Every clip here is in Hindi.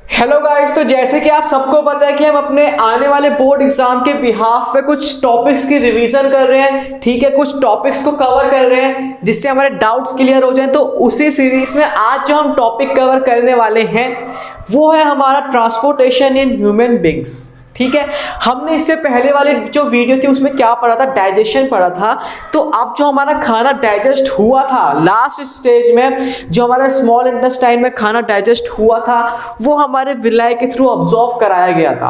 हेलो गाइस, तो जैसे कि आप सबको पता है कि हम अपने आने वाले बोर्ड एग्जाम के बिहाफ पे कुछ टॉपिक्स की रिवीजन कर रहे हैं। ठीक है, कुछ टॉपिक्स को कवर कर रहे हैं जिससे हमारे डाउट्स क्लियर हो जाएं। तो उसी सीरीज में आज जो हम टॉपिक कवर करने वाले हैं वो है हमारा ट्रांसपोर्टेशन इन ह्यूमन बींग्स। ठीक है, हमने इससे पहले वाली जो वीडियो थी उसमें क्या पढ़ा था, डाइजेशन पढ़ा था। तो अब जो हमारा खाना डाइजेस्ट हुआ था लास्ट स्टेज में, जो हमारा स्मॉल इंटेस्टाइन में खाना डाइजेस्ट हुआ था वो हमारे विलाई के थ्रू अब्जॉर्ब कराया गया था।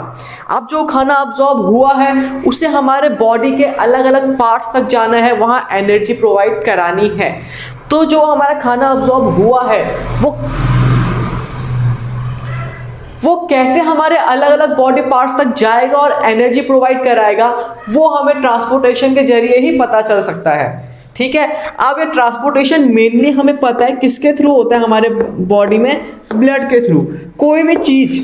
अब जो खाना अब्जॉर्ब हुआ है उसे हमारे बॉडी के अलग अलग पार्ट्स तक जाना है, वहाँ एनर्जी प्रोवाइड करानी है। तो जो हमारा खाना अब्जॉर्ब हुआ है वो कैसे हमारे अलग अलग बॉडी पार्ट्स तक जाएगा और एनर्जी प्रोवाइड कराएगा, वो हमें ट्रांसपोर्टेशन के जरिए ही पता चल सकता है। ठीक है, अब ये ट्रांसपोर्टेशन मेनली हमें पता है किसके थ्रू होता है, हमारे बॉडी में ब्लड के थ्रू। कोई भी चीज़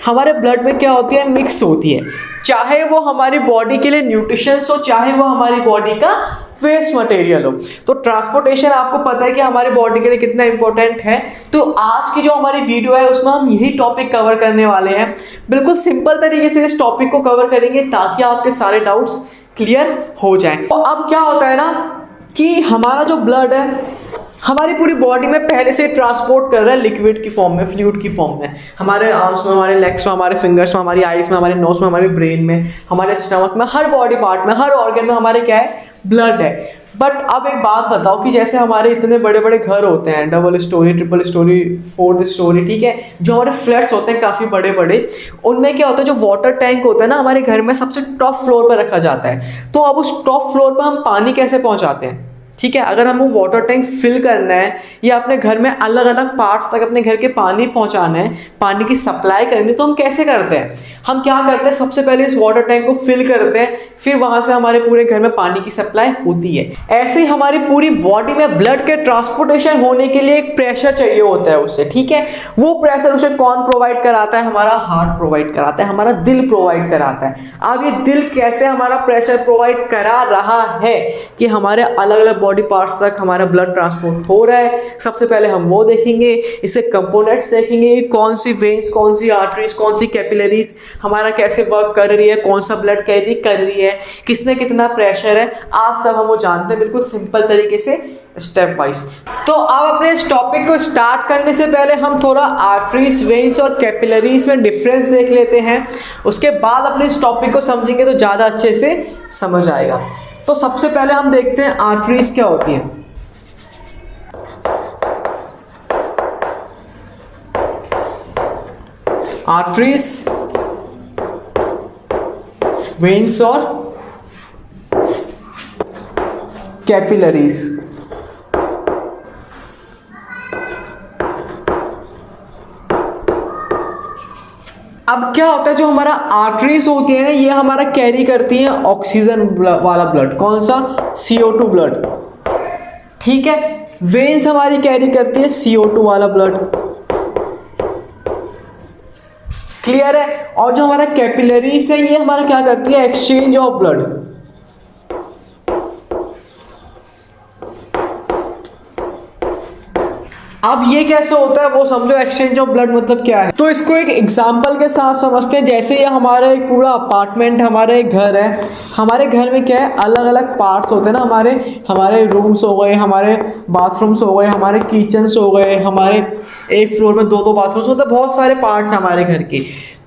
हमारे ब्लड में क्या होती है, मिक्स होती है, चाहे वो हमारी बॉडी के लिए न्यूट्रिशंस हो, चाहे वो हमारी बॉडी का वेस्ट मटेरियल हो। तो ट्रांसपोर्टेशन आपको पता है कि हमारी बॉडी के लिए कितना इंपॉर्टेंट है। तो आज की जो हमारी वीडियो है उसमें हम यही टॉपिक कवर करने वाले हैं। बिल्कुल सिंपल तरीके से इस टॉपिक को कवर करेंगे ताकि आपके सारे डाउट्स क्लियर हो जाएं। तो अब क्या होता है ना कि हमारा जो ब्लड है हमारी पूरी बॉडी में पहले से ट्रांसपोर्ट कर रहा है लिक्विड की फॉर्म में, फ्लूइड की फॉर्म में, हमारे आर्म्स में, हमारे लेग्स में, हमारे फिंगर्स में, हमारी आईज में, हमारे नोज में, हमारे ब्रेन में, हमारे स्टमक में, हर बॉडी पार्ट में, हर ऑर्गन में हमारे क्या है, ब्लड है। बट अब एक बात बताओ कि जैसे हमारे इतने बड़े बड़े घर होते हैं, double storey, triple storey, fourth story, ठीक है, जो हमारे फ्लैट्स होते हैं काफ़ी बड़े बड़े, उनमें क्या होता है, जो वाटर टैंक होता है ना हमारे घर में सबसे टॉप फ्लोर पर रखा जाता है। तो अब उस टॉप फ्लोर पर हम पानी कैसे पहुंचाते हैं? ठीक है, अगर हमें वाटर टैंक फिल करना है या अपने घर में अलग अलग पार्ट्स तक अपने घर के पानी पहुंचाना है, पानी की सप्लाई करनी है, तो हम कैसे करते हैं? हम क्या करते हैं, सबसे पहले इस वाटर टैंक को फिल करते हैं, फिर वहां से हमारे पूरे घर में पानी की सप्लाई होती है। ऐसे ही हमारी पूरी बॉडी में ब्लड के ट्रांसपोर्टेशन होने के लिए एक प्रेशर चाहिए होता है उससे। ठीक है, वो प्रेशर उसे कौन प्रोवाइड कराता है? हमारा हार्ट प्रोवाइड कराता है, हमारा दिल प्रोवाइड कराता है। अब ये दिल कैसे हमारा प्रेशर प्रोवाइड करा रहा है कि हमारे अलग अलग बॉडी पार्ट्स तक हमारा ब्लड ट्रांसपोर्ट हो रहा है, सबसे पहले हम वो देखेंगे। इसके कंपोनेंट्स देखेंगे, कौन सी वेन्स, कौन सी आर्टरीज, कौन सी कैपिलरीज हमारा कैसे वर्क कर रही है, कौन सा ब्लड कैरी कर रही है, किसमें कितना प्रेशर है, आज सब हम वो जानते हैं बिल्कुल सिंपल तरीके से, स्टेप वाइज। तो अब अपने इस टॉपिक को स्टार्ट करने से पहले हम थोड़ा आर्टरीज, वेन्स और कैपिलरीज में डिफरेंस देख लेते हैं। उसके बाद अपने इस टॉपिक को समझेंगे तो ज़्यादा अच्छे से समझ आएगा। तो सबसे पहले हम देखते हैं आर्टरीज क्या होती हैं। आर्टरीज, वेन्स और कैपिलरीज। अब क्या होता है, जो हमारा आर्टरीज होती है ना, ये हमारा कैरी करती है ऑक्सीजन वाला ब्लड। कौन सा? CO2 blood. ठीक है, वेन्स हमारी कैरी करती है CO2 वाला ब्लड। क्लियर है? और जो हमारा कैपिलरीज है ये हमारा क्या करती है, एक्सचेंज ऑफ ब्लड। अब ये कैसे होता है वो समझो, एक्सचेंज ऑफ ब्लड मतलब क्या है। तो इसको एक एग्जांपल के साथ समझते हैं। जैसे ये हमारा एक पूरा अपार्टमेंट, हमारा एक घर है। हमारे घर में क्या है, अलग अलग पार्ट्स होते हैं ना, हमारे रूम्स हो गए, हमारे बाथरूम्स हो गए, हमारे किचन्स हो गए, हमारे एक फ्लोर में दो बाथरूम्स, मतलब बहुत सारे पार्ट्स हमारे घर के।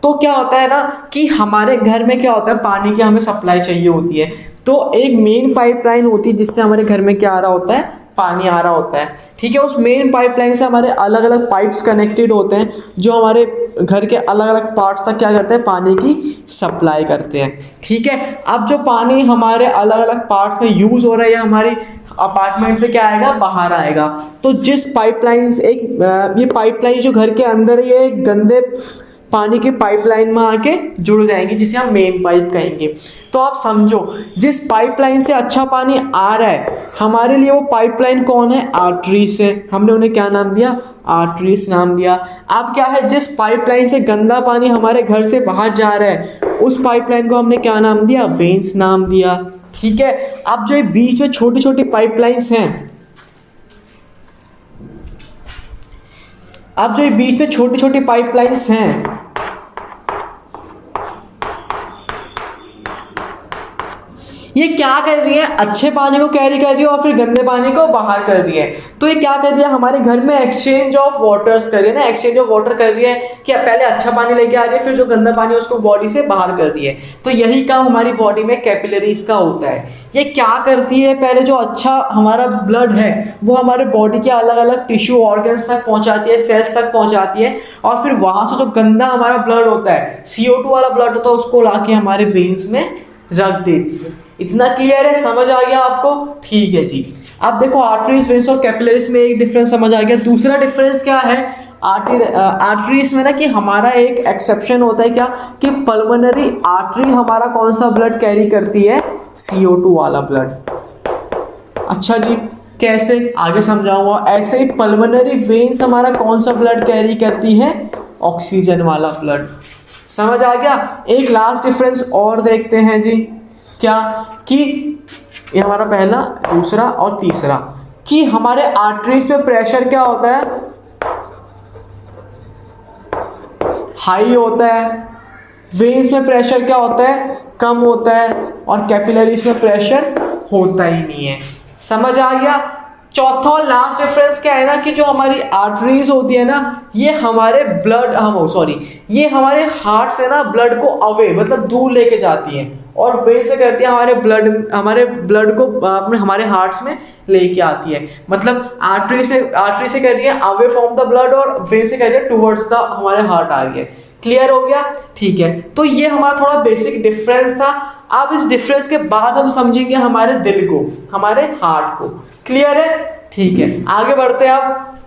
तो क्या होता है ना कि हमारे घर में क्या होता है, पानी की हमें सप्लाई चाहिए होती है। तो एक मेन पाइपलाइन होती है जिससे हमारे घर में क्या आ रहा होता है, पानी आ रहा होता है। ठीक है, उस मेन पाइपलाइन से हमारे अलग अलग पाइप्स कनेक्टेड होते हैं जो हमारे घर के अलग अलग पार्ट्स तक क्या करते हैं, पानी की सप्लाई करते हैं। ठीक है, अब जो पानी हमारे अलग अलग पार्ट्स में यूज हो रहा है या हमारी अपार्टमेंट से क्या आएगा, बाहर आएगा। तो जिस पाइपलाइन से ये पाइपलाइन जो घर के अंदर है, ये गंदे पानी के पाइपलाइन में आके जुड़ जाएंगे जिसे हम मेन पाइप कहेंगे। तो आप समझो, जिस पाइपलाइन से अच्छा पानी आ रहा है हमारे लिए, वो पाइपलाइन कौन है, आर्टरीज है। हमने उन्हें क्या नाम दिया, आर्टरीज नाम दिया। अब क्या है, जिस पाइपलाइन से गंदा पानी हमारे घर से बाहर जा रहा है उस पाइपलाइन को हमने क्या नाम दिया, वेन्स नाम दिया। ठीक है, अब जो बीच में छोटी छोटी पाइपलाइंस हैं अब जो ये बीच में छोटी छोटी पाइपलाइंस हैं, ये क्या कर रही है, अच्छे पानी को कैरी कर रही है और फिर गंदे पानी को बाहर कर रही है। तो ये क्या कर रही है, हमारे घर में एक्सचेंज ऑफ वाटर्स कर रही है ना, एक्सचेंज ऑफ वाटर कर रही है कि पहले अच्छा पानी लेके आ रही है, फिर जो गंदा पानी है उसको बॉडी से बाहर कर रही है। तो यही काम हमारी बॉडी में कैपिलरीज का होता है। ये क्या करती है, पहले जो अच्छा हमारा ब्लड है वो हमारे बॉडी के अलग अलग टिश्यू ऑर्गन्स तक पहुंचाती है, सेल्स तक पहुंचाती है, और फिर वहां से जो गंदा हमारा ब्लड होता है, CO2 वाला ब्लड होता है, उसको लाके हमारे वेन्स में रख देती है। इतना क्लियर है, समझ आ गया आपको? ठीक है जी। अब देखो आर्टरीज, वेन्स और कैपिलरीज में एक डिफरेंस समझ आ गया। दूसरा डिफरेंस क्या है, आर्टरीज में ना कि हमारा एक एक्सेप्शन होता है क्या, कि पल्मोनरी आर्टरी हमारा कौन सा ब्लड कैरी करती है, CO2 वाला ब्लड। अच्छा जी, कैसे, आगे समझाऊंगा। ऐसे ही पल्मोनरी वेन्स हमारा कौन सा ब्लड कैरी करती है, ऑक्सीजन वाला ब्लड। समझ आ गया? एक लास्ट डिफरेंस और देखते हैं जी, क्या कि ये हमारा पहला, दूसरा और तीसरा, कि हमारे आर्टरीज में प्रेशर क्या होता है, हाई होता है। वेन्स में प्रेशर क्या होता है, कम होता है। और कैपिलरीज में प्रेशर होता ही नहीं है। समझ आ गया? चौथा और लास्ट डिफरेंस क्या है ना, कि जो हमारी आर्टरीज होती है ना, ये हमारे ब्लड ये हमारे हार्ट से ना ब्लड को अवे, मतलब दूर लेके जाती हैं, और वे से करती है हमारे ब्लड को अपने हमारे हार्ट्स में लेके आती है। मतलब आर्टरी से कर रही है अवे फ्रॉम द ब्लड, और वे से कर रही है टुवर्ड्स द हमारे हार्ट आ रही है। क्लियर हो गया? ठीक है। तो ये हमारा थोड़ा बेसिक डिफरेंस था। अब इस डिफरेंस के बाद हम समझेंगे हमारे दिल को, हमारे हार्ट को। क्लियर है? ठीक है, आगे बढ़ते हैं। अब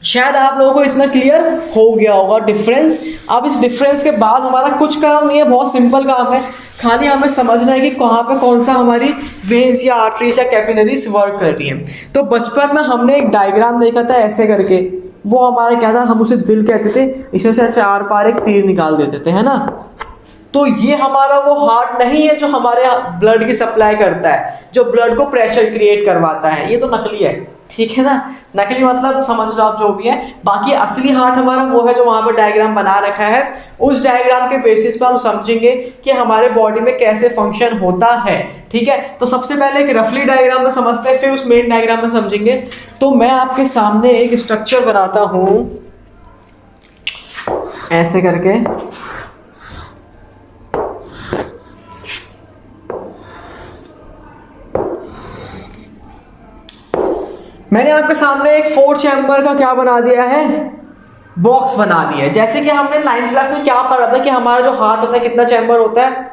शायद आप लोगों को इतना क्लियर हो गया होगा डिफरेंस। अब इस डिफरेंस के बाद हमारा कुछ काम नहीं है, बहुत सिंपल काम है। खाली हमें समझना है कि कहाँ पे कौन सा हमारी वेन्स या आर्टरीज या कैपिलरीज वर्क कर रही हैं। तो बचपन में हमने एक डायग्राम देखा था ऐसे करके, वो हमारा क्या था, हम उसे दिल कहते थे। इसमें से ऐसे आर पार एक तीर निकाल देते थे, है ना। तो ये हमारा वो हार्ट नहीं है जो हमारे ब्लड की सप्लाई करता है, जो ब्लड को प्रेशर क्रिएट करवाता है। ये तो नकली है, ठीक है ना। नकली मतलब समझ लो आप जो भी है। बाकी असली हार्ट हमारा वो है जो वहां पर डायग्राम बना रखा है। उस डायग्राम के बेसिस पर हम समझेंगे कि हमारे बॉडी में कैसे फंक्शन होता है। ठीक है, तो सबसे पहले एक रफली डायग्राम में समझते हैं, फिर उस मेन डायग्राम में समझेंगे। तो मैं आपके सामने एक स्ट्रक्चर बनाता हूं ऐसे करके। मैंने आपके सामने एक 4 चैम्बर का क्या बना दिया है, बॉक्स बना दिया है। जैसे कि हमने 9th क्लास में क्या पढ़ा था कि हमारा जो हार्ट होता है कितना चैम्बर होता है,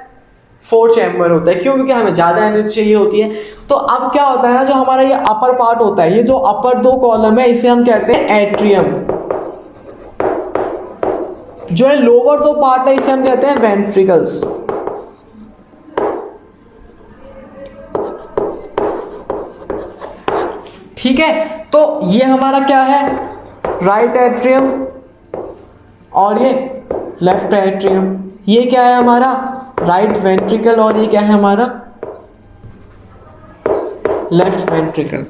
4 चैम्बर होता है। क्यों? क्योंकि हमें ज़्यादा एनर्जी चाहिए होती है। तो अब क्या होता है ना, जो हमारा ये अपर पार्ट होता है, ये जो अपर 2 कॉलम है, इसे हम कहते हैं एट्रियम। जो है लोअर 2 पार्ट है, इसे हम कहते हैं वेंट्रिकल्स। ठीक है, तो ये हमारा क्या है, राइट एट्रियम, और ये लेफ्ट एट्रियम। ये क्या है हमारा, राइट वेंट्रिकल, और ये क्या है हमारा, लेफ्ट वेंट्रिकल।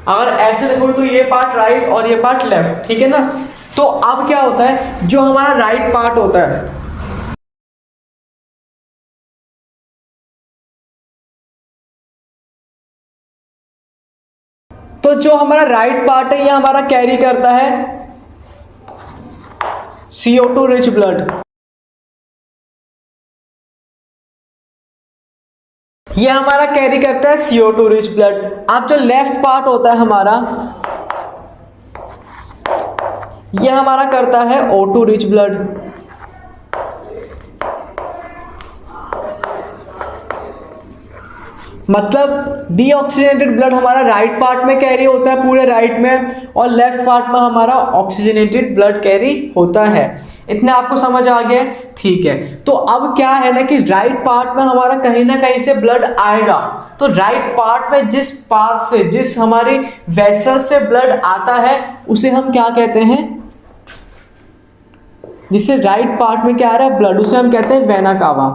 अगर ऐसे देखो तो ये पार्ट राइट और ये पार्ट लेफ्ट, ठीक है ना। तो अब क्या होता है, जो हमारा राइट पार्ट होता है, तो जो हमारा राइट पार्ट है ये हमारा कैरी करता है CO2 रिच ब्लड। ये हमारा कैरी करता है CO2 रिच ब्लड। अब जो लेफ्ट पार्ट होता है हमारा, ये हमारा करता है O2 रिच ब्लड। मतलब डीऑक्सीजनेटेड ब्लड हमारा राइट पार्ट में कैरी होता है, पूरे राइट में, और लेफ्ट पार्ट में हमारा ऑक्सीजनेटेड ब्लड कैरी होता है। इतना आपको समझ आ गया? ठीक है। तो अब क्या है ना कि राइट पार्ट में हमारा कहीं ना कहीं से ब्लड आएगा। तो राइट पार्ट में जिस पाथ से, जिस हमारी वेसल से ब्लड आता है, उसे हम क्या कहते हैं, जिससे राइट पार्ट में क्या आ रहा है ब्लड, उसे हम कहते हैं वेना कावा।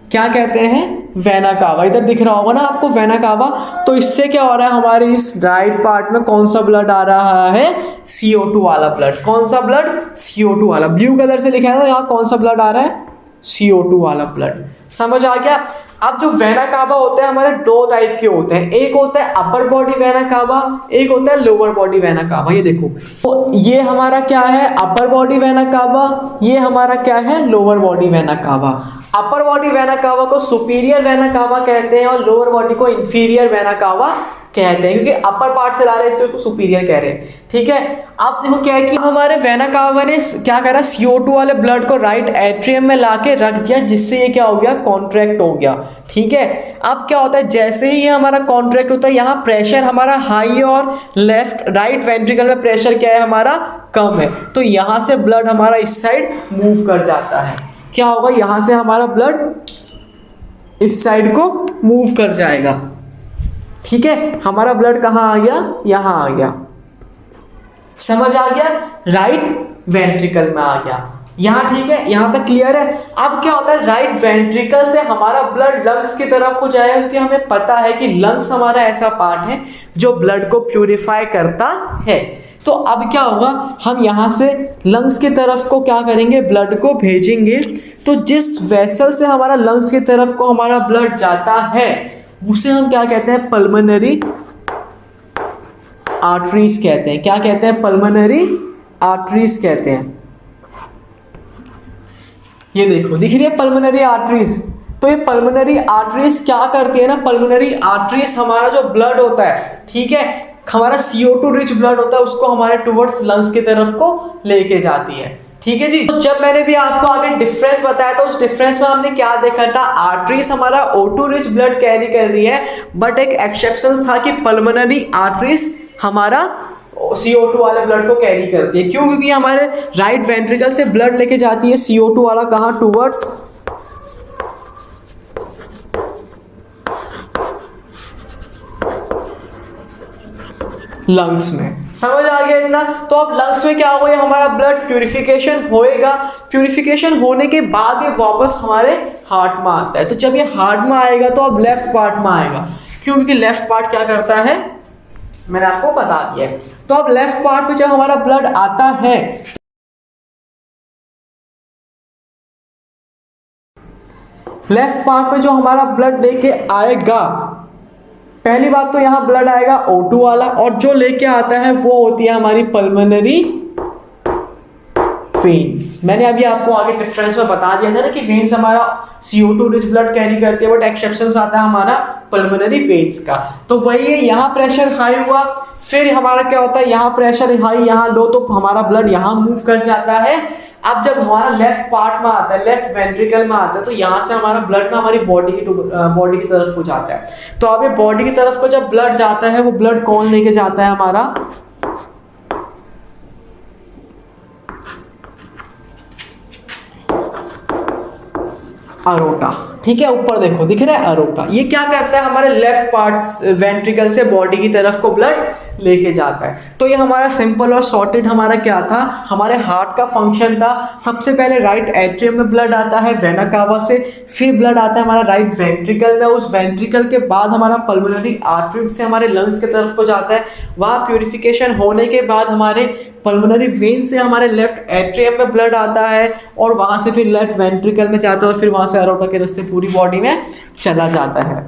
क्या कहते हैं, वेना कावा, इधर दिख रहा होगा ना आपको वेना कावा। तो इससे क्या हो रहा है, हमारे इस राइट पार्ट में कौन सा ब्लड आ रहा है, CO2 वाला ब्लड। कौन सा ब्लड, CO2 वाला। ब्लू कलर से लिखा है ना यहाँ, कौन सा ब्लड आ रहा है, CO2 वाला ब्लड। समझ आ गया। अब जो वेना कावा होते हैं हमारे दो टाइप के होते हैं, एक होता है अपर बॉडी वेना कावा, एक होता है लोअर बॉडी वेना कावा। ये देखो, तो ये हमारा क्या है, अपर बॉडी वेना कावा, ये हमारा क्या है, lower body vena cava. Upper body vena cava को सुपीरियर वेना कावा कहते हैं और लोअर बॉडी को इंफीरियर वेना कावा कहते हैं, क्योंकि अपर पार्ट से ला रहे हैं इसलिए उसको सुपीरियर कह रहे हैं। ठीक है, अब देखो क्या है कि हमारे वेना कावा ने क्या करा, CO2 वाले ब्लड को राइट एट्रियम में लाके रख दिया, जिससे ये क्या हो गया, कॉन्ट्रैक्ट हो गया। ठीक है, अब क्या होता है, जैसे ही ये हमारा कॉन्ट्रैक्ट होता है, यहाँ प्रेशर हमारा हाई और राइट वेंट्रिकल में प्रेशर क्या है हमारा, कम है। तो यहाँ से ब्लड हमारा इस साइड मूव कर जाता है। क्या होगा, यहाँ से हमारा ब्लड इस साइड को मूव कर जाएगा। ठीक है, हमारा ब्लड कहाँ आ गया, यहाँ आ गया। समझ आ गया, राइट वेंट्रिकल में आ गया यहाँ। ठीक है, यहाँ तक क्लियर है। अब क्या होता है, राइट वेंट्रिकल से हमारा ब्लड लंग्स की तरफ को जाएगा, क्योंकि हमें पता है कि लंग्स हमारा ऐसा पार्ट है जो ब्लड को प्यूरिफाई करता है। तो अब क्या होगा, हम यहाँ से लंग्स की तरफ को क्या करेंगे, ब्लड को भेजेंगे। तो जिस वेसल से हमारा लंग्स की तरफ को हमारा ब्लड जाता है उसे हम क्या कहते हैं, पल्मोनरी आर्टरीज कहते हैं। क्या कहते हैं, पल्मोनरी आर्टरीज कहते हैं। ये देखो दिख रही है पल्मोनरी आर्टरीज। तो ये पल्मोनरी आर्टरीज क्या करती है ना, पल्मोनरी आर्टरीज हमारा जो ब्लड होता है, ठीक है, हमारा CO2 रिच ब्लड होता है, उसको हमारे टुवर्ड्स लंग्स की तरफ को लेके जाती है। ठीक है जी। तो जब मैंने भी आपको आगे डिफरेंस बताया था, उस डिफरेंस में हमने क्या देखा था, आर्टरीज हमारा O2 रिच ब्लड कैरी कर रही है, बट एक एक्सेप्शन था कि पल्मोनरी आर्टरीज हमारा CO2 वाले ब्लड को कैरी करती है। क्यों, क्योंकि हमारे राइट वेंट्रिकल से ब्लड लेके जाती है CO2 वाला कहाँ, टुवर्ड्स लंग्स में। समझ आ गया इतना। तो अब लंग्स में क्या होगा, हमारा ब्लड प्यूरिफिकेशन होएगा। प्यूरिफिकेशन होने के बाद ये वापस हमारे हार्ट में आता है। तो जब ये हार्ट में आएगा तो अब लेफ्ट पार्ट में आएगा। क्यों, क्योंकि लेफ्ट पार्ट क्या करता है, मैंने आपको बता दिया है। तो अब लेफ्ट पार्ट में जब हमारा ब्लड आता है, लेफ्ट पार्ट में जो हमारा ब्लड लेके आएगा, पहली बात तो यहां ब्लड आएगा O2 वाला, और जो लेके आता है वो होती है हमारी पल्मोनरी वेन्स। मैंने अभी आपको आगे डिफरेंस में बता दिया था ना कि वेन्स हमारा CO2 रिच ब्लड कैरी करती है, बट एक्सेप्शन आता है हमारा पल्मोनरी वेन्स का। तो वही है, यहाँ प्रेशर हाई हुआ, फिर हमारा क्या होता है, यहाँ प्रेशर हाई, यहाँ लो, तो हमारा ब्लड यहाँ मूव कर जाता है। अब जब हमारा लेफ्ट पार्ट में आता है, लेफ्ट वेंट्रिकल में आता है, तो यहाँ से हमारा ब्लड ना हमारी बॉडी की तरफ को जाता है। तो अब ये बॉडी की तरफ को जब ब्लड जाता है, वो ब्लड कौन लेके जाता है, हमारा अरोटा। ठीक है, ऊपर देखो दिख रहा है अरोटा। ये क्या करता है, हमारे लेफ्ट पार्ट वेंट्रिकल से बॉडी की तरफ को ब्लड लेके जाता है। तो ये हमारा सिंपल और सॉर्टेड हमारा क्या था, हमारे हार्ट का फंक्शन था। सबसे पहले राइट एट्रियम में ब्लड आता है वेना कावा से, फिर ब्लड आता है हमारा राइट वेंट्रिकल में, उस वेंट्रिकल के बाद हमारा पल्मोनरी आर्टरी से हमारे लंग्स की तरफ को जाता है। वहाँ प्यूरिफिकेशन होने के बाद हमारे पल्मोनरी वेन से हमारे लेफ्ट एट्रियम में ब्लड आता है, और वहाँ से फिर लेफ्ट वेंट्रिकल में जाता है, और फिर वहाँ से अरोटा के रास्ते पूरी बॉडी में चला जाता है।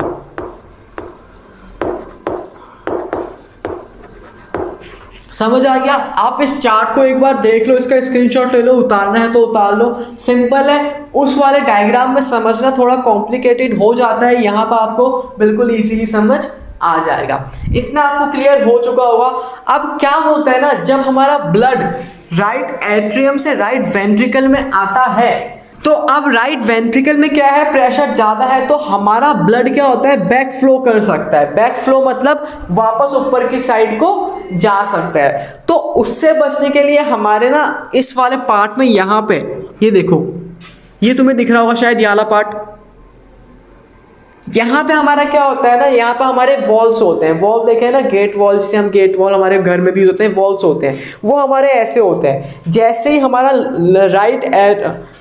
समझ आ गया। आप इस चार्ट को एक बार देख लो, इसका स्क्रीनशॉट ले लो, उतारना है तो उतार लो, सिंपल है। उस वाले डायग्राम में समझना थोड़ा कॉम्प्लिकेटेड हो जाता है, यहाँ पर आपको बिल्कुल इजीली समझ आ जाएगा। इतना आपको क्लियर हो चुका होगा। अब क्या होता है ना, जब हमारा ब्लड राइट एट्रियम से राइट वेंट्रिकल में आता है, तो अब राइट वेंट्रिकल में क्या है, प्रेशर ज़्यादा है, तो हमारा ब्लड क्या होता है, बैक फ्लो कर सकता है। बैक फ्लो मतलब वापस ऊपर की साइड को जा सकता है। तो उससे बचने के लिए हमारे ना इस वाले पार्ट में, यहाँ पे ये देखो, ये तुम्हें दिख रहा होगा शायद, ये वाला पार्ट, यहाँ पे हमारा क्या होता है ना, यहाँ पे हमारे वॉल्स होते हैं। वॉल देखे हैं ना, गेट वॉल, जिसे हम गेट वॉल हमारे घर में भी होते हैं, वॉल्स होते हैं, वो हमारे ऐसे होते हैं। जैसे ही हमारा राइट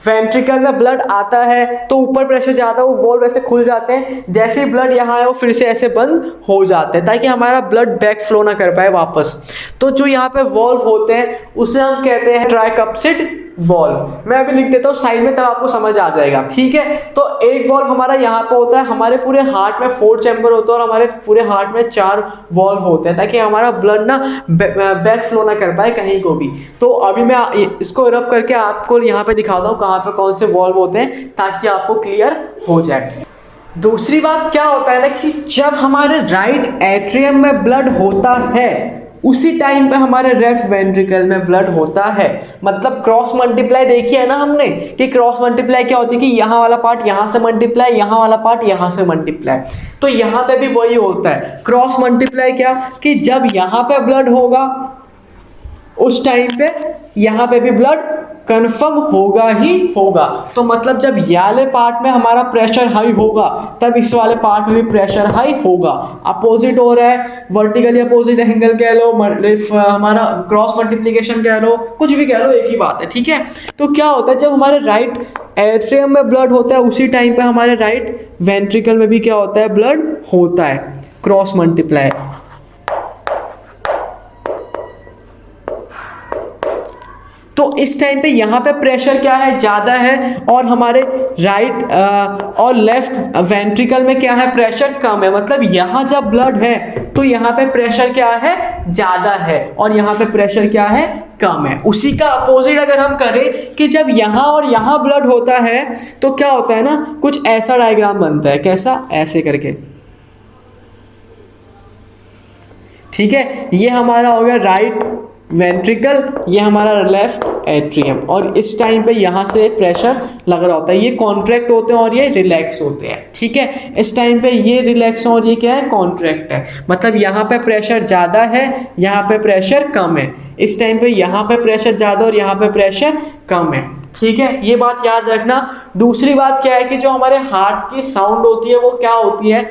वेंट्रिकल में ब्लड आता है तो ऊपर प्रेशर ज़्यादा, वो वॉल्व ऐसे खुल जाते हैं, जैसे ही ब्लड यहाँ है वो फिर से ऐसे बंद हो जाते हैं ताकि हमारा ब्लड बैक फ्लो ना कर पाए वापस। तो जो यहाँ पे वॉल्व होते हैं उसे हम कहते हैं ट्राइकप्सिड वॉल्व। मैं अभी लिख देता हूँ साइड में, तब आपको समझ आ जाएगा, ठीक है। तो एक वॉल्व हमारा यहाँ पे होता है, हमारे पूरे हार्ट में 4 चैम्बर होते हैं और हमारे पूरे हार्ट में 4 वॉल्व होते हैं ताकि हमारा ब्लड ना बैक फ्लो ना कर पाए कहीं को भी। तो अभी मैं इसको रब करके आपको यहाँ पे दिखाता हूँ कहाँ पे कौन से वॉल्व होते हैं ताकि आपको क्लियर हो जाए। दूसरी बात क्या होता है ना कि जब हमारे राइट एट्रियम में ब्लड होता है उसी टाइम पे हमारे लेफ्ट वेंट्रिकल में ब्लड होता है। मतलब क्रॉस मल्टीप्लाई देखी है ना हमने कि क्रॉस मल्टीप्लाई क्या होती है कि यहाँ वाला पार्ट यहाँ से मल्टीप्लाई, यहाँ वाला पार्ट यहाँ से मल्टीप्लाई। तो यहाँ पे भी वही होता है क्रॉस मल्टीप्लाई, क्या कि जब यहाँ पे ब्लड होगा उस टाइम पे यहाँ पे भी ब्लड कन्फर्म होगा ही होगा। तो मतलब जब ये वाले पार्ट में हमारा प्रेशर हाई होगा तब इस वाले पार्ट में भी प्रेशर हाई होगा। अपोजिट हो रहा है, वर्टिकली अपोजिट एंगल कह लो, हमारा क्रॉस मल्टीप्लिकेशन कह लो, कुछ भी कह लो, एक ही बात है, ठीक है। तो क्या होता है जब हमारे राइट एट्रियम में ब्लड होता है उसी टाइम पे हमारे राइट वेंट्रिकल में भी क्या होता है, ब्लड होता है, क्रॉस मल्टीप्लाई। तो इस टाइम पे यहाँ पे प्रेशर क्या है, ज़्यादा है, और हमारे राइट और लेफ्ट वेंट्रिकल में क्या है, प्रेशर कम है। मतलब यहाँ जब ब्लड है तो यहाँ पे प्रेशर क्या है, ज़्यादा है, और यहाँ पे प्रेशर क्या है, कम है। उसी का अपोजिट अगर हम करें कि जब यहाँ और यहाँ ब्लड होता है तो क्या होता है ना, कुछ ऐसा डायग्राम बनता है, कैसा, ऐसे करके, ठीक है। ये हमारा हो गया राइट वेंट्रिकल, ये हमारा लेफ्ट एट्रियम, और इस टाइम पे यहाँ से प्रेशर लग रहा होता है। ये कॉन्ट्रैक्ट होते हैं और ये रिलैक्स होते हैं, ठीक है। इस टाइम पे ये रिलैक्स और ये क्या है, कॉन्ट्रैक्ट है। मतलब यहाँ पे प्रेशर ज़्यादा है, यहाँ पे प्रेशर कम है। इस टाइम पे यहाँ पे प्रेशर ज़्यादा और यहाँ पे प्रेशर कम है, ठीक है। ये बात याद रखना। दूसरी बात क्या है कि जो हमारे हार्ट की साउंड होती है वो क्या होती है,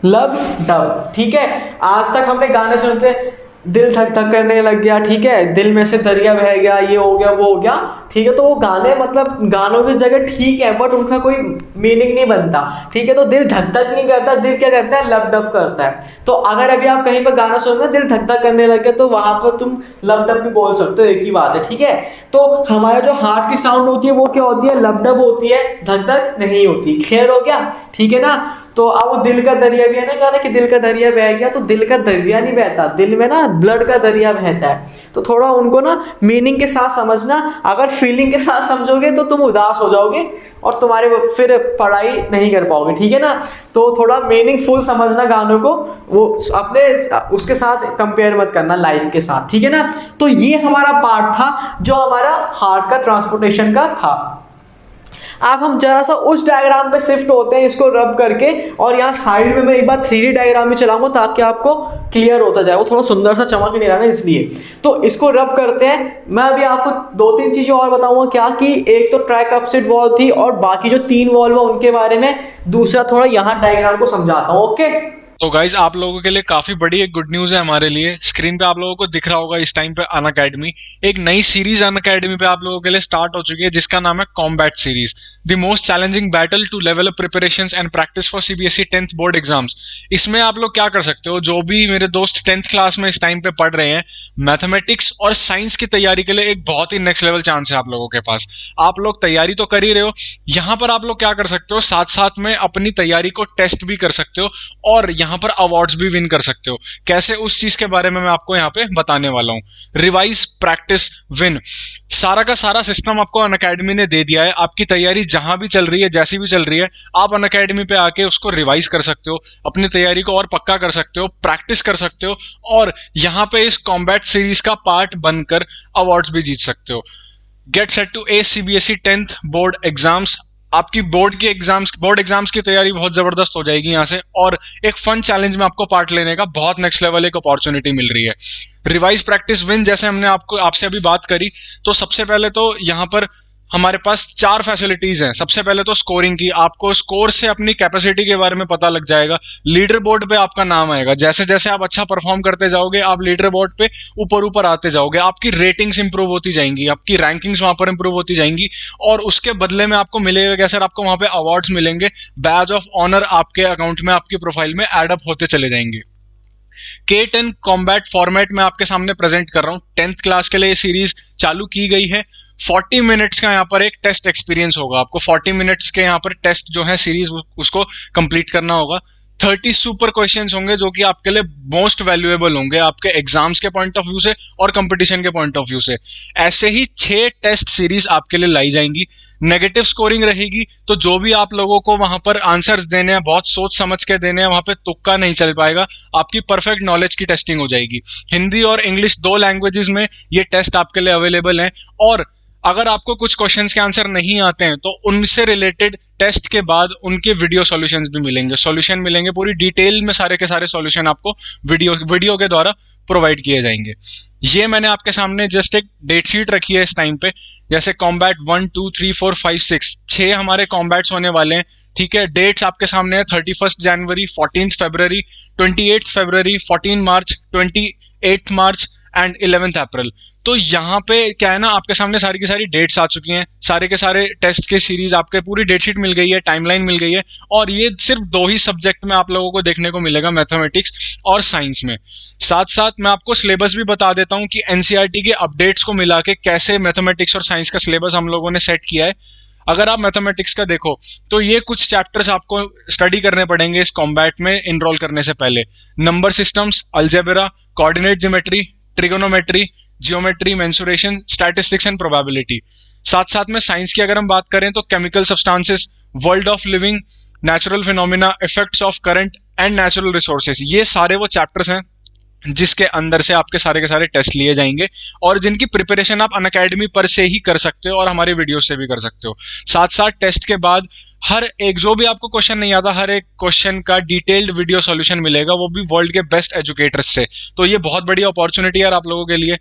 लब डब, ठीक है। आज तक हमने गाने सुनते, दिल धक धक करने लग गया, ठीक है, दिल में से दरिया बह गया, ये हो गया, वो हो गया, ठीक है। तो वो गाने मतलब गानों की जगह ठीक है बट उनका कोई मीनिंग नहीं बनता, ठीक है। तो दिल धक धक नहीं करता, दिल क्या करता है, लब डब करता है। तो अगर अभी आप कहीं पर गाना सुन रहे हैं दिल धक धक करने लग गया तो वहां पर तुम लब डब भी बोल सकते हो, एक ही बात है, ठीक है। तो हमारा जो हार्ट की साउंड होती है वो क्या होती है, लब डब होती है, धक धक नहीं होती। क्लियर हो गया, ठीक है ना। तो अब वो दिल का दरिया भी है ना, गाना कि दिल का दरिया बह गया, तो दिल का दरिया नहीं बहता, दिल में ना ब्लड का दरिया बहता है। तो थोड़ा उनको ना मीनिंग के साथ समझना, अगर फीलिंग के साथ समझोगे तो तुम उदास हो जाओगे और तुम्हारे फिर पढ़ाई नहीं कर पाओगे, ठीक है ना। तो थोड़ा मीनिंगफुल समझना गानों को, वो अपने उसके साथ कंपेयर मत करना लाइफ के साथ, ठीक है ना। तो ये हमारा पार्ट था जो हमारा हार्ट का ट्रांसपोर्टेशन का था। अब हम जरा सा उस डायग्राम पे शिफ्ट होते हैं इसको रब करके, और यहाँ साइड में मैं एक बार 3D डायग्राम में चलाऊंगा ताकि आपको क्लियर होता जाए। वो थोड़ा सुंदर सा चमक नहीं रहा ना, इसलिए तो इसको रब करते हैं। मैं अभी आपको 2-3 चीजें और बताऊंगा, क्या कि एक तो ट्राइकप्सिड वॉल्व थी और बाकी जो 3 वॉल्व है उनके बारे में दूसरा थोड़ा यहाँ डायग्राम को समझाता हूँ, ओके। तो गाइज आप लोगों के लिए काफी बड़ी एक गुड न्यूज है हमारे लिए। स्क्रीन पे आप लोगों को दिख रहा होगा इस टाइम पे अनअकैडमी, एक नई सीरीज अनअकैडमी पे आप लोगों के लिए स्टार्ट हो चुकी है जिसका नाम है combat series, the most challenging battle to level up preparations and practice for CBSE 10th board exams. इसमें आप लोग क्या कर सकते हो, जो भी मेरे दोस्त 10th क्लास में इस टाइम पे पढ़ रहे हैं, मैथमेटिक्स और साइंस की तैयारी के लिए एक बहुत ही नेक्स्ट लेवल चांस है आप लोगों के पास। आप लोग तैयारी तो कर ही रहे हो, यहाँ पर आप लोग क्या कर सकते हो, साथ साथ में अपनी तैयारी को टेस्ट भी कर सकते हो और यहाँ पर अवार्ड्स भी विन कर सकते हो। कैसे, उस चीज के बारे में मैं आपको यहाँ पे बताने वाला हूँ। रिवाइज, प्रैक्टिस, विन, सारा का सारा सिस्टम आपको अनअकैडमी ने दे दिया है। आपकी तैयारी जहां भी चल रही है, जैसी भी चल रही है, आप अनअकैडमी पे आके उसको रिवाइज कर सकते हो, अपनी तैयारी को और पक्का कर सकते हो, प्रैक्टिस कर सकते हो और यहाँ पे इस कॉम्बैट सीरीज का पार्ट बनकर अवार्ड्स भी जीत सकते हो। Get set to a CBSE 10th board exams. आपकी बोर्ड एग्जाम्स की तैयारी बहुत जबरदस्त हो जाएगी यहाँ से, और एक फन चैलेंज में आपको पार्ट लेने का बहुत नेक्स्ट लेवल एक अपॉर्चुनिटी मिल रही है। रिवाइज, प्रैक्टिस, विन, जैसे हमने आपसे अभी बात करी, तो सबसे पहले तो यहाँ पर हमारे पास 4 फैसिलिटीज हैं। सबसे पहले तो स्कोरिंग की, आपको स्कोर से अपनी कैपेसिटी के बारे में पता लग जाएगा। लीडर बोर्ड पे आपका नाम आएगा, जैसे जैसे आप अच्छा परफॉर्म करते जाओगे आप लीडर बोर्ड पे ऊपर ऊपर आते जाओगे, आपकी रेटिंग्स इंप्रूव होती जाएंगी, आपकी रैंकिंग्स वहां पर इंप्रूव होती जाएंगी, और उसके बदले में आपको मिलेगा क्या सर, आपको वहां पे अवार्ड्स मिलेंगे, बैज ऑफ ऑनर आपके अकाउंट में, आपकी प्रोफाइल में एड अप होते चले जाएंगे। K10 कॉम्बैट फॉर्मेट में आपके सामने प्रेजेंट कर रहा हूं। 10th क्लास के लिए ये सीरीज चालू की गई है। 40 मिनट्स का यहाँ पर एक टेस्ट एक्सपीरियंस होगा, आपको 40 मिनट्स के यहाँ पर टेस्ट जो है सीरीज उसको कंप्लीट करना होगा। 30 सुपर क्वेश्चंस होंगे जो कि आपके लिए मोस्ट वैल्यूएबल होंगे, आपके एग्जाम्स के पॉइंट ऑफ व्यू से और कंपटीशन के पॉइंट ऑफ व्यू से। ऐसे ही 6 टेस्ट सीरीज आपके लिए लाई जाएंगी। नेगेटिव स्कोरिंग रहेगी, तो जो भी आप लोगों को वहां पर आंसर्स देने हैं बहुत सोच समझ के देने हैं, वहां पे तुक्का नहीं चल पाएगा, आपकी परफेक्ट नॉलेज की टेस्टिंग हो जाएगी। हिंदी और इंग्लिश 2 लैंग्वेजेस में ये टेस्ट आपके लिए अवेलेबल है। और अगर आपको कुछ क्वेश्चंस के आंसर नहीं आते हैं तो उनसे रिलेटेड टेस्ट के बाद उनके वीडियो सॉल्यूशंस भी मिलेंगे, सॉल्यूशन मिलेंगे पूरी डिटेल में, सारे के सारे सॉल्यूशन आपको वीडियो के द्वारा प्रोवाइड किए जाएंगे। ये मैंने आपके सामने जस्ट एक डेट शीट रखी है इस टाइम पे, जैसे कॉम्बैट 1 2 3 4 5 6 हमारे कॉम्बैट्स होने वाले हैं। ठीक है, डेट्स आपके सामने है 31 जनवरी, 14 फरवरी, 28 फरवरी, 14 मार्च, 28 मार्च एंड 11 अप्रैल। तो यहाँ पे क्या है ना, आपके सामने सारी की सारी डेट्स आ चुकी हैं, सारे के सारे टेस्ट के सीरीज आपके पूरी डेट शीट मिल गई है, टाइमलाइन मिल गई है। और ये सिर्फ 2 ही सब्जेक्ट में आप लोगों को देखने को मिलेगा, मैथमेटिक्स और साइंस में। साथ साथ मैं आपको सिलेबस भी बता देता हूँ कि एनसीईआरटी के अपडेट्स को मिला के कैसे मैथमेटिक्स और साइंस का सिलेबस हम लोगों ने सेट किया है। अगर आप मैथमेटिक्स का देखो तो ये कुछ चैप्टर्स आपको स्टडी करने पड़ेंगे इस कॉम्बैट में इनरोल करने से पहले। Number systems, algebra, coordinate geometry, trigonometry, geometry, mensuration, statistics and probability. साथ साथ में साइंस की अगर हम बात करें तो chemical substances, world of living, natural phenomena, effects of current and natural resources, ये सारे वो चैप्टर्स हैं जिसके अंदर से आपके सारे के सारे टेस्ट लिए जाएंगे और जिनकी प्रिपरेशन आप अनअकैडमी पर से ही कर सकते हो और हमारे वीडियो से भी कर सकते हो। साथ साथ टेस्ट के बाद हर एक जो भी आपको क्वेश्चन नहीं आता, हर एक क्वेश्चन का डिटेल्ड वीडियो सॉल्यूशन मिलेगा, वो भी वर्ल्ड के बेस्ट एजुकेटर्स से। तो ये बहुत बड़ी अपॉर्चुनिटी है आप लोगों के लिए।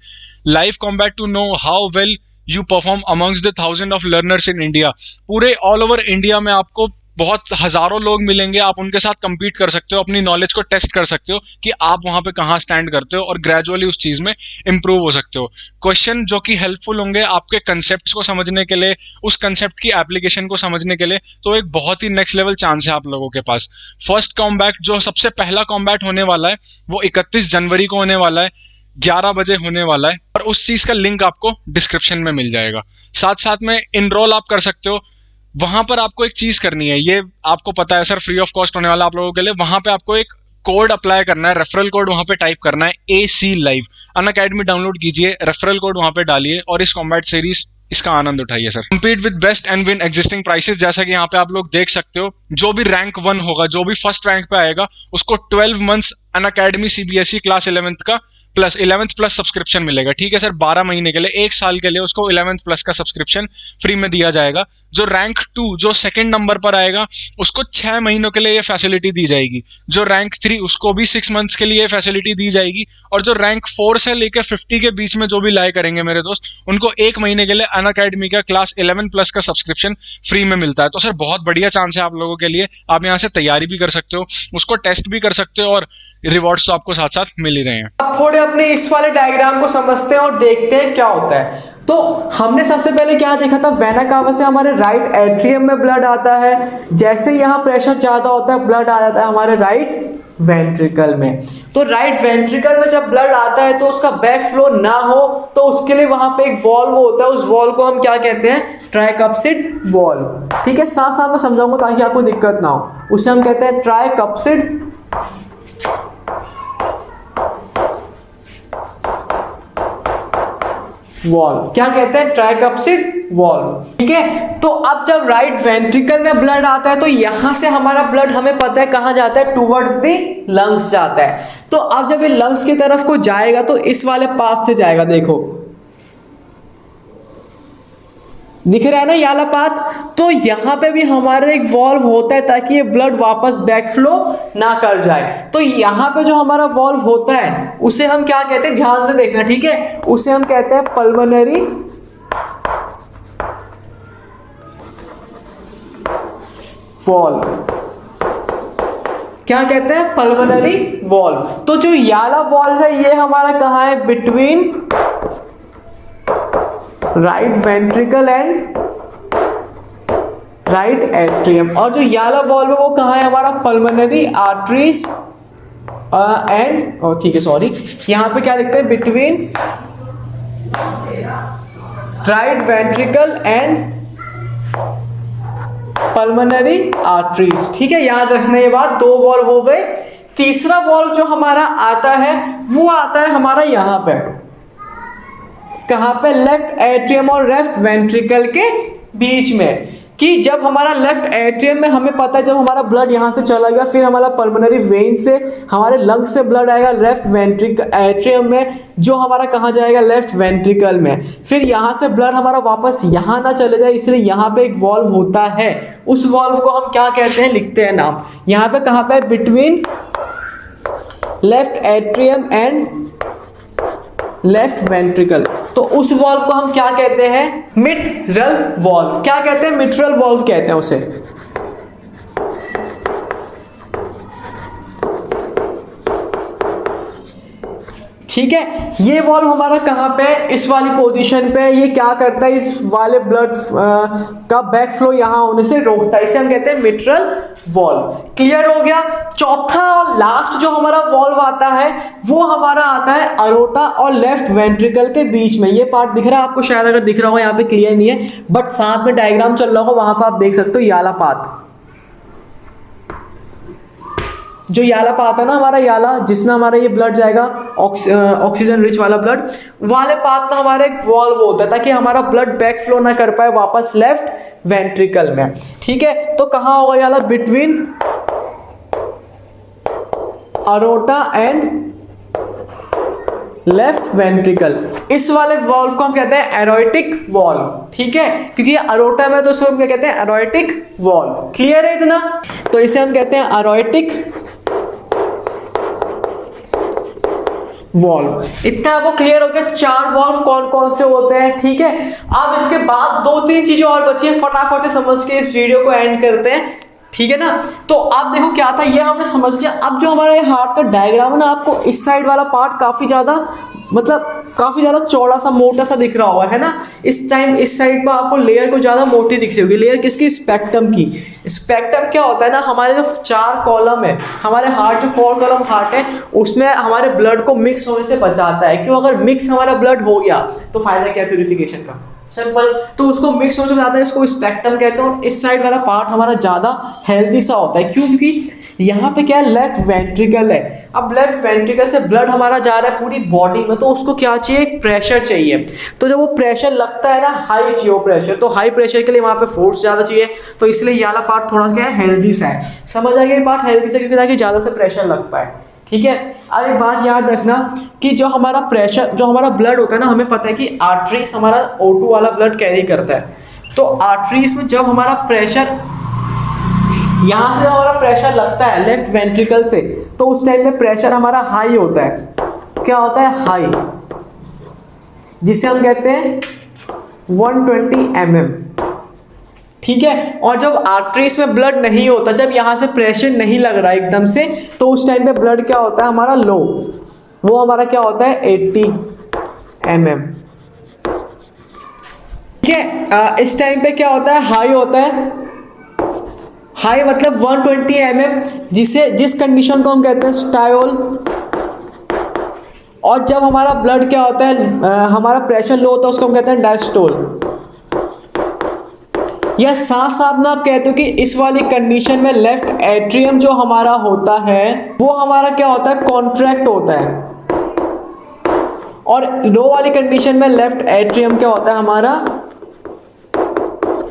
Live combat to know how well you perform amongst the 1000 of learners in India. पूरे ऑल ओवर इंडिया में आपको बहुत हजारों लोग मिलेंगे, आप उनके साथ compete कर सकते हो, अपनी नॉलेज को टेस्ट कर सकते हो कि आप वहां पे कहाँ स्टैंड करते हो और ग्रेजुअली उस चीज में इंप्रूव हो सकते हो। क्वेश्चन जो कि हेल्पफुल होंगे आपके कंसेप्ट को समझने के लिए, उस कंसेप्ट की एप्लीकेशन को समझने के लिए। तो एक बहुत ही नेक्स्ट लेवल चांस है आप लोगों के पास। फर्स्ट कॉम्बैट जो सबसे पहला कॉम्बैट होने वाला है वो 31 जनवरी को होने वाला है, 11 बजे होने वाला है, और उस चीज का लिंक आपको डिस्क्रिप्शन में मिल जाएगा। साथ साथ में इनरोल आप कर सकते हो। वहां पर आपको एक चीज करनी है, ये आपको पता है सर फ्री ऑफ कॉस्ट होने वाला आप लोगों के लिए। वहां पे आपको एक कोड अप्लाई करना है, रेफरल कोड वहां पे टाइप करना है AC Live। अनअकैडमी डाउनलोड कीजिए, रेफरल कोड वहां पे डालिए और इस कॉम्बैट सीरीज इसका आनंद उठाइए sir. Compete with best and win existing prices. जैसा कि यहाँ पे आप लोग देख सकते हो, जो भी रैंक 1 होगा, जो भी फर्स्ट रैंक पे आएगा, उसको 12 months Unacademy CBSE class 11th का प्लस 11th प्लस सब्सक्रिप्शन मिलेगा। ठीक है सर, 12 महीने के लिए, 1 साल के लिए उसको 11th प्लस का सब्सक्रिप्शन फ्री में दिया जाएगा। जो रैंक 2 जो सेकंड नंबर पर आएगा उसको 6 महीनों के लिए ये फैसिलिटी दी जाएगी। जो रैंक 3 उसको भी 6 मंथ्स के लिए ये फैसिलिटी दी जाएगी। और जो रैंक 4 से लेकर 50 के बीच में जो भी लाए करेंगे मेरे दोस्त, उनको 1 महीने के लिए अनअकैडमी का क्लास 11 प्लस का सब्सक्रिप्शन फ्री में मिलता है। तो सर बहुत बढ़िया चांस है आप लोगों के लिए, आप यहाँ से तैयारी भी कर सकते हो, उसको टेस्ट भी कर सकते हो और रिवॉर्ड्स तो आपको साथ साथ मिल ही रहे हैं। अब थोड़े अपने इस वाले डायग्राम को समझते हैं और देखते हैं क्या होता है। तो हमने सबसे पहले क्या देखा था, वेना कावा से हमारे राइट एट्रियम में ब्लड आता है, जैसे यहाँ प्रेशर ज्यादा होता है ब्लड आ जाता है हमारे राइट वेंट्रिकल में। तो राइट वेंट्रिकल में जब ब्लड आता है तो उसका बैक फ्लो ना हो तो उसके लिए वहां पे एक वॉल्व होता है, उस वॉल्व को हम क्या कहते हैं, ट्राइकप्सिड वॉल्व। ठीक है, साथ साथ में समझाऊंगा ताकि आपको दिक्कत ना हो। उसे हम कहते हैं ट्राइकप्सिड वॉल्व। क्या कहते हैं, ट्राइकप्सिड वॉल्व। ठीक है, तो अब जब राइट वेंट्रिकल में ब्लड आता है तो यहां से हमारा ब्लड हमें पता है कहां जाता है, टुवर्ड्स द लंग्स जाता है। तो अब जब ये लंग्स की तरफ को जाएगा तो इस वाले पाथ से जाएगा, देखो दिख रहा है ना ये वाला पाथ। तो यहां पे भी हमारा एक वॉल्व होता है ताकि ये ब्लड वापस बैक फ्लो ना कर जाए। तो यहां पे जो हमारा वॉल्व होता है उसे हम क्या कहते हैं, ध्यान से देखना, ठीक है, उसे हम कहते हैं पल्मोनरी वॉल्व, क्या कहते हैं, पल्मोनरी वॉल्व। तो जो ये वाला वॉल्व है ये हमारा कहाँ है, between right ventricle and right atrium. और जो ये वाला वॉल्व है वो कहाँ है, हमारा पल्मोनरी आर्टरीज एंड, ठीक है सॉरी, यहाँ पे क्या लिखते हैं, between right ventricle and pulmonary arteries. ठीक है, याद रखना ये बात। दो वॉल्व हो गए। तीसरा वॉल्व जो हमारा आता है वो आता है हमारा यहाँ पे, कहाँ पे, लेफ्ट एट्रियम और लेफ्ट वेंट्रिकल के बीच में। कि जब हमारा लेफ्ट एट्रियम में, हमें पता है जब हमारा ब्लड यहाँ से चला गया फिर हमारा पल्मोनरी वेन से हमारे लंग से ब्लड आएगा लेफ्ट वेंट्रिकल एट्रियम में, जो हमारा कहाँ जाएगा, लेफ्ट वेंट्रिकल में। फिर यहाँ से ब्लड हमारा वापस यहाँ ना चले जाए इसलिए यहाँ पे एक वॉल्व होता है। उस वॉल्व को हम क्या कहते हैं, लिखते हैं नाम यहाँ पे, कहाँ पे, between left atrium and left ventricle. तो उस वॉल्व को हम क्या कहते हैं, मिट्रल वॉल्व। क्या कहते हैं, मिट्रल वॉल्व कहते हैं उसे। ठीक है, ये वॉल्व हमारा कहाँ पे, इस वाली पोजीशन पे। ये क्या करता है, इस वाले ब्लड का बैक फ्लो यहाँ होने से रोकता है, इसे हम कहते हैं मिट्रल वॉल्व। क्लियर हो गया। चौथा और लास्ट जो हमारा वॉल्व आता है वो हमारा आता है अरोटा और लेफ्ट वेंट्रिकल के बीच में। ये पार्ट दिख रहा है आपको, शायद अगर दिख रहा होगा, यहाँ पे क्लियर नहीं है बट साथ में डायग्राम चल रहा होगा, वहां पर आप देख सकते हो याला पाथ। जो याला पाथ है ना हमारा, याला जिसमें हमारा ये ब्लड जाएगा, ऑक्सीजन रिच वाला ब्लड वाले पाथ में हमारा एक वॉल्व होता है ताकि हमारा ब्लड बैक फ्लो ना कर पाए वापस लेफ्ट वेंट्रिकल में। ठीक है, तो कहाँ होगा याला, between aorta and left ventricle. इस वाले वॉल्व को हम कहते हैं एरोटिक वॉल्व। ठीक है, क्योंकि अरोटा में तो इसको हम क्या कहते हैं, एरोटिक वॉल्व। क्लियर है इतना। तो इसे हम कहते हैं एरोटिक वॉल्व। इतना आपको क्लियर हो गया, चार वॉल्व कौन कौन से होते हैं। ठीक है, अब इसके बाद दो तीन चीजें और बची है, फटाफट से समझ के इस वीडियो को एंड करते हैं। ठीक है ना। तो आप देखो क्या था, ये हमने समझ लिया। अब जो हमारा हार्ट का डायग्राम है ना, आपको इस साइड वाला पार्ट काफी ज्यादा, मतलब काफी ज्यादा चौड़ा सा मोटा सा दिख रहा होगा, है ना। इस टाइम इस साइड पर आपको लेयर को ज्यादा मोटी दिख रही होगी। लेयर किसकी, स्पेक्ट्रम की। स्पेक्ट्रम क्या होता है ना, हमारे जो चार कॉलम है, हमारे हार्ट जो 4 कॉलम हार्ट है, उसमें हमारे ब्लड को मिक्स होने से बचाता है। क्यों, अगर मिक्स हमारा ब्लड हो गया तो फायदा क्या, प्यूरिफिकेशन का, सिंपल। तो उसको मिक्स होने से बचाता है, इसको स्पेक्ट्रम कहते हैं। और इस साइड वाला पार्ट हमारा ज्यादा हेल्दी सा होता है। क्यों, क्योंकि यहाँ पे क्या है, लेफ्ट वेंट्रिकल है। अब लेफ्ट वेंट्रिकल से ब्लड हमारा जा रहा है पूरी बॉडी में, तो उसको क्या चाहिए, एक प्रेशर चाहिए। तो जब वो प्रेशर लगता है ना, हाई चाहिए वो प्रेशर, तो हाई प्रेशर के लिए वहाँ पे फोर्स ज्यादा चाहिए। तो इसलिए ये वाला पार्ट थोड़ा क्या है, हेल्दी सा है। समझ आ गया, ये पार्ट हेल्दी सा क्योंकि ताकि ज्यादा से प्रेशर लग पाए। ठीक है, अब एक बात याद रखना कि जो हमारा प्रेशर, जो हमारा ब्लड होता है ना, हमें पता है कि आर्टरीज हमारा O2 वाला ब्लड कैरी करता है। तो आर्टरीज में जब हमारा प्रेशर, यहाँ से हमारा प्रेशर लगता है लेफ्ट वेंट्रिकल से, तो उस टाइम में प्रेशर हमारा हाई होता है। क्या होता है, हाई, जिसे हम कहते हैं 120 mm। ठीक है, और जब आर्टरीज में ब्लड नहीं होता, जब यहाँ से प्रेशर नहीं लग रहा एकदम से, तो उस टाइम पे ब्लड क्या होता है हमारा, लो। वो हमारा क्या होता है, 80 mm। ठीक है, इस टाइम पे क्या होता है, हाई होता है। हाई मतलब 120 mm, जिस कंडीशन को हम कहते हैं स्टायोल। और जब हमारा ब्लड क्या होता है, हमारा प्रेशर लो होता है, उसको हम कहते हैं डायस्टोल। या साथ साथ में आप कहते हो कि इस वाली कंडीशन में लेफ्ट एट्रियम जो हमारा होता है वो हमारा क्या होता है, कॉन्ट्रैक्ट होता है। और लो वाली कंडीशन में लेफ्ट एट्रियम क्या होता है हमारा,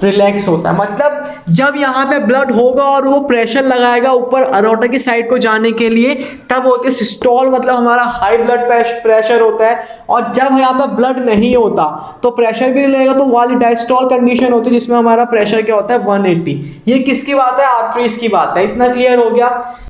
रिलैक्स होता है। मतलब जब यहाँ पे ब्लड होगा और वो प्रेशर लगाएगा ऊपर अरोटा की साइड को जाने के लिए, तब होती है सिस्टोल, मतलब हमारा हाई ब्लड प्रेशर होता है। और जब यहाँ पे ब्लड नहीं होता तो प्रेशर भी नहीं लगेगा, तो वाली डायस्टोल कंडीशन होती है जिसमें हमारा प्रेशर क्या होता है, 180। ये किसकी बात है, आर्टरीज की बात है। इतना क्लियर हो गया।